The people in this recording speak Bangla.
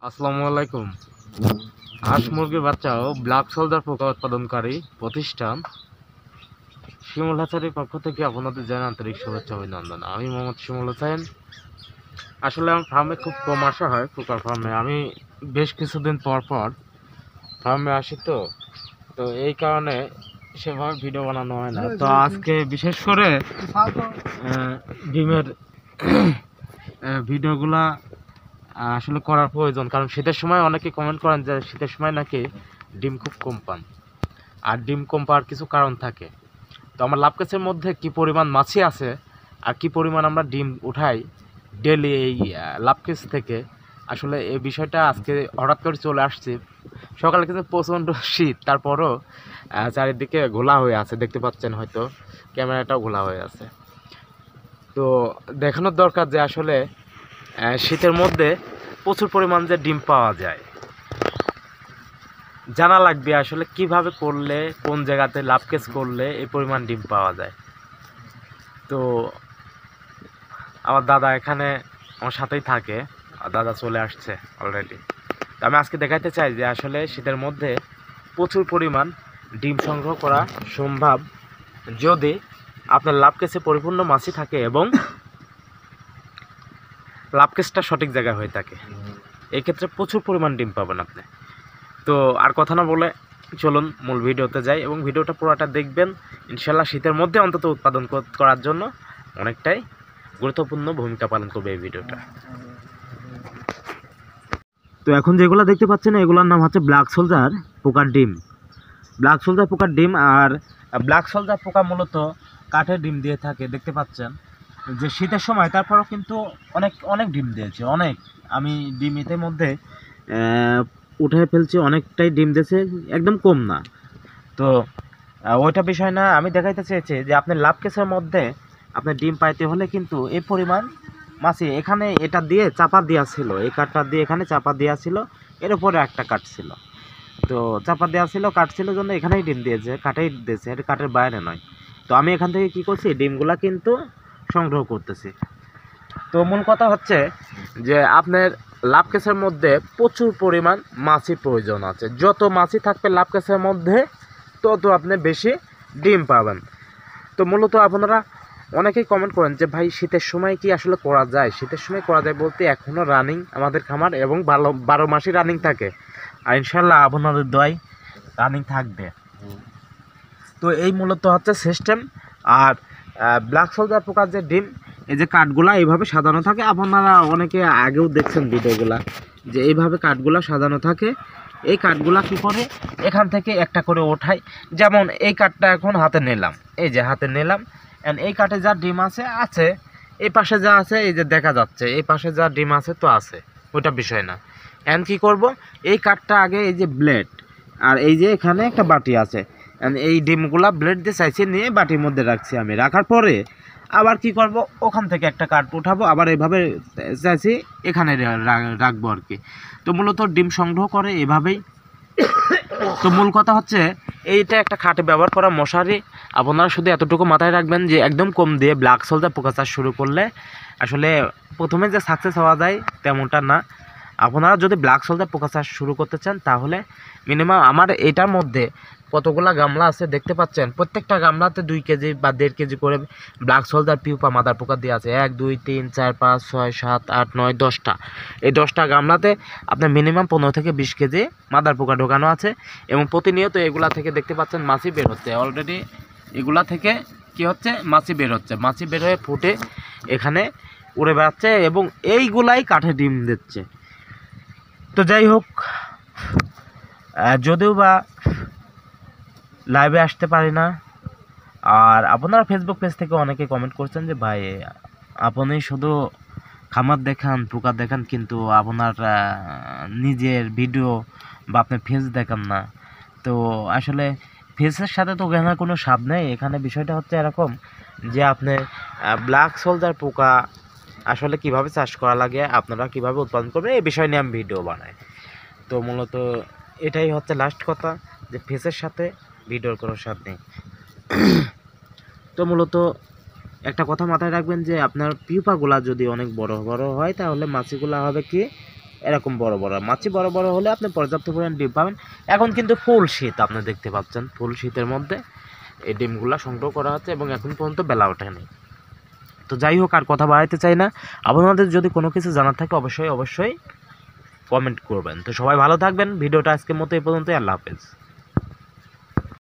আসসালামু আলাইকুম। হাঁস মুরগির বাচ্চা ও ব্ল্যাক সোলজার পোকা উৎপাদনকারী প্রতিষ্ঠান শিমুল হাসারির পক্ষ থেকে আপনাদের জানাই আন্তরিক শুভেচ্ছা অভিনন্দন। আমি মোহাম্মদ শিমুল হোসেন। আসলে আমার ফার্মে খুব কম আসা হয়, পোকার ফার্মে আমি বেশ কিছুদিন পর পর ফার্মে আসি, তো তো এই কারণে সেভাবে ভিডিও বানানো হয় না। তো আজকে বিশেষ করে ডিমের ভিডিওগুলা আসলে করার প্রয়োজন, কারণ শীতের সময় অনেকে কমেন্ট করেন যে শীতের সময় নাকি ডিম খুব কম পান, আর ডিম কম পাওয়ার কিছু কারণ থাকে। তো আমার লাভ কেসের মধ্যে কি পরিমাণ মাছি আছে আর কি পরিমাণ আমরা ডিম উঠাই ডেলি এই লাভ কেস থেকে, আসলে এই বিষয়টা আজকে হঠাৎ করে চলে আসছে। সকালে কিন্তু প্রচণ্ড শীত, তারপরও চারিদিকে ঘোলা হয়ে আছে, দেখতে পাচ্ছেন হয়তো ক্যামেরাটাও ঘোলা হয়ে আছে। তো দেখানোর দরকার যে আসলে শীতের মধ্যে প্রচুর পরিমাণ যে ডিম পাওয়া যায়, জানা লাগবে আসলে কিভাবে করলে, কোন জায়গাতে লাভ কেস করলে এই পরিমাণ ডিম পাওয়া যায়। তো আমার দাদা এখানে আমার সাথেই থাকে, আর দাদা চলে আসছে অলরেডি। তো আমি আজকে দেখাতে চাই যে আসলে শীতের মধ্যে প্রচুর পরিমাণ ডিম সংগ্রহ করা সম্ভব যদি আপনার লাভ কেসে পরিপূর্ণ মাছি থাকে এবং লাভ কেসটা সঠিক জায়গায় হয়ে থাকে। এই ক্ষেত্রে প্রচুর পরিমাণ ডিম পাবেন আপনি। তো আর কথা না বলে চলুন মূল ভিডিওতে যাই, এবং ভিডিওটা পুরোটা দেখবেন। ইনশাল্লাহ শীতের মধ্যে অন্তত উৎপাদন করার জন্য অনেকটাই গুরুত্বপূর্ণ ভূমিকা পালন করবে এই ভিডিওটা। তো এখন যেগুলো দেখতে পাচ্ছেন এগুলোর নাম হচ্ছে ব্ল্যাক সোলজার পোকার ডিম। ব্ল্যাক সোলজার পোকার ডিম, আর ব্ল্যাক সোলজার পোকা মূলত কাঠের ডিম দিয়ে থাকে। দেখতে পাচ্ছেন যে শীতের সময় তারপরও কিন্তু অনেক অনেক ডিম দিয়েছে, অনেক। আমি ডিম এর মধ্যে উঠে ফেলছি, অনেকটাই ডিম দিয়েছে, একদম কম না। তো ওইটা বিষয় না, আমি দেখাইতে চেয়েছি যে আপনার লাভ কেসের মধ্যে আপনার ডিম পাইতে হলে কিন্তু এই পরিমাণ মাছি, এখানে এটা দিয়ে চাপা দেওয়া ছিল, এই কাঠটা দিয়ে এখানে চাপা দেওয়া ছিল, এর উপরে একটা কাঠ ছিল। তো চাপা দেওয়া ছিল, কাঠ ছিল জন্য এখানেই ডিম দিয়েছে, কাঠেই দিয়েছে, এটা কাঠের বাইরে নয়। তো আমি এখান থেকে কি করছি, ডিমগুলা কিন্তু সংগ্রহ করতেছি। তো মূল কথা হচ্ছে যে আপনার লাভ কেসের মধ্যে প্রচুর পরিমাণ মাছি প্রয়োজন আছে। যত মাছি থাকবে লাভ কেসের মধ্যে তত আপনি বেশি ডিম পাবেন। তো মূলত আপনারা অনেকেই কমেন্ট করেন যে ভাই শীতের সময় কি আসলে করা যায়। শীতের সময় করা যায় বলতে এখনও রানিং আমাদের খামার, এবং 12 মাসই রানিং থাকে, আর ইনশাল্লাহ আপনাদের দোয়ায় রানিং থাকবে। তো এই মূলত হচ্ছে সিস্টেম। আর ব্ল্যাক সোলজার পোকার যে ডিম, এই যে কাঠগুলা এইভাবে সাজানো থাকে, আপনারা অনেকে আগেও দেখছেন ভিডিওগুলা যে এইভাবে কাঠগুলা সাজানো থাকে। এই কাঠগুলা কী করে এখান থেকে একটা করে ওঠাই, যেমন এই কাঠটা এখন হাতে নিলাম, এই যে হাতে নিলাম, অ্যান্ড এই কাঠে যা ডিম আছে এই পাশে যা আছে এই যে দেখা যাচ্ছে, এই পাশে যা ডিম আছে তো আছে, ওইটা বিষয় না। অ্যান্ড কী করব, এই কাঠটা আগে, এই যে ব্লেড, আর এই যে এখানে একটা বাটি আছে, এই ডিমগুলা ব্লেড দিয়ে চাইছে নিয়ে বাটির মধ্যে রাখছি। আমি রাখার পরে আবার কি করব, ওখান থেকে একটা কাঠ উঠাবো, আবার এইভাবে চাইছি এখানে রাখবো আর কি। তো মূলত ডিম সংগ্রহ করে এভাবেই। তো মূল কথা হচ্ছে এইটা একটা খাটে ব্যবহার করা মশারি। আপনারা শুধু এতটুকু মাথায় রাখবেন যে একদম কম দিয়ে ব্ল্যাক সোলজার পোকা চাষ শুরু করলে আসলে প্রথমে যে সাকসেস হওয়া যায় তেমনটা না। আপনারা যদি ব্ল্যাক সোলজার পোকা চাষ শুরু করতে চান তাহলে মিনিমাম আমার এটার মধ্যে কতগুলা গামলা আছে দেখতে পাচ্ছেন, প্রত্যেকটা গামলাতে 2 কেজি বা 1.5 কেজি করে ব্ল্যাক সোলজার পিউপা মাদার পোকা দিয়ে আছে। 1 2 3 4 5 6 7 8 9 10টা। এই 10টা গামলাতে আপনার মিনিমাম 15 থেকে 20 কেজি মাদার পোকা ঢোকানো আছে, এবং প্রতিনিয়ত এগুলা থেকে দেখতে পাচ্ছেন মাছি বের হচ্ছে। অলরেডি এগুলা থেকে কি হচ্ছে, মাছি বের হচ্ছে, মাছি বের হয়ে ফুটে এখানে উড়ে বেড়াচ্ছে, এবং এইগুলাই কাঠে ডিম দিচ্ছে। তো যাই হোক, যদিও বা লাইভে আসতে পারি না, আর আপনারা ফেসবুক পেজ থেকে অনেকে কমেন্ট করছেন যে ভাই আপনি শুধু খামার দেখান, পোকা দেখান, কিন্তু আপনার নিজের ভিডিও বা আপনার ফেস দেখান না। তো আসলে ফেসের সাথে তো এখানে কোনো স্বাদ নেই। এখানে বিষয়টা হচ্ছে এরকম যে আপনি ব্ল্যাক সোলজার পোকা আসলে কিভাবে চাষ করা লাগে, আপনারা কিভাবে উৎপাদন করবেন, এই বিষয় নিয়ে আমি ভিডিও বানাই। তো মূলত এটাই হচ্ছে লাস্ট কথা, যে ফেসের সাথে ভিডিওর কোনো স্বাদ নেই। তো মূলত একটা কথা মাথায় রাখবেন যে আপনার পিউপাগুলা যদি অনেক বড় বড় হয় তাহলে মাছিগুলা হবে কি এরকম বড় বড় মাছি বড় বড় হলে আপনি পর্যাপ্ত পরিমাণ ডিম পাবেন। এখন কিন্তু ফুল শীত, আপনি দেখতে পাচ্ছেন ফুল শীতের মধ্যে এই ডিমগুলো সংগ্রহ করা হচ্ছে এবং এখন পর্যন্ত বেলা ওঠেনি। তো যাই হোক, আর কথা বাড়াইতে চাই না। আপনাদের যদি কোনো কিছু জানার থাকে অবশ্যই কমেন্ট করবেন। তো সবাই ভালো থাকবেন। ভিডিওটা আজকের মতো এই পর্যন্তই। আল্লাহ হাফেজ।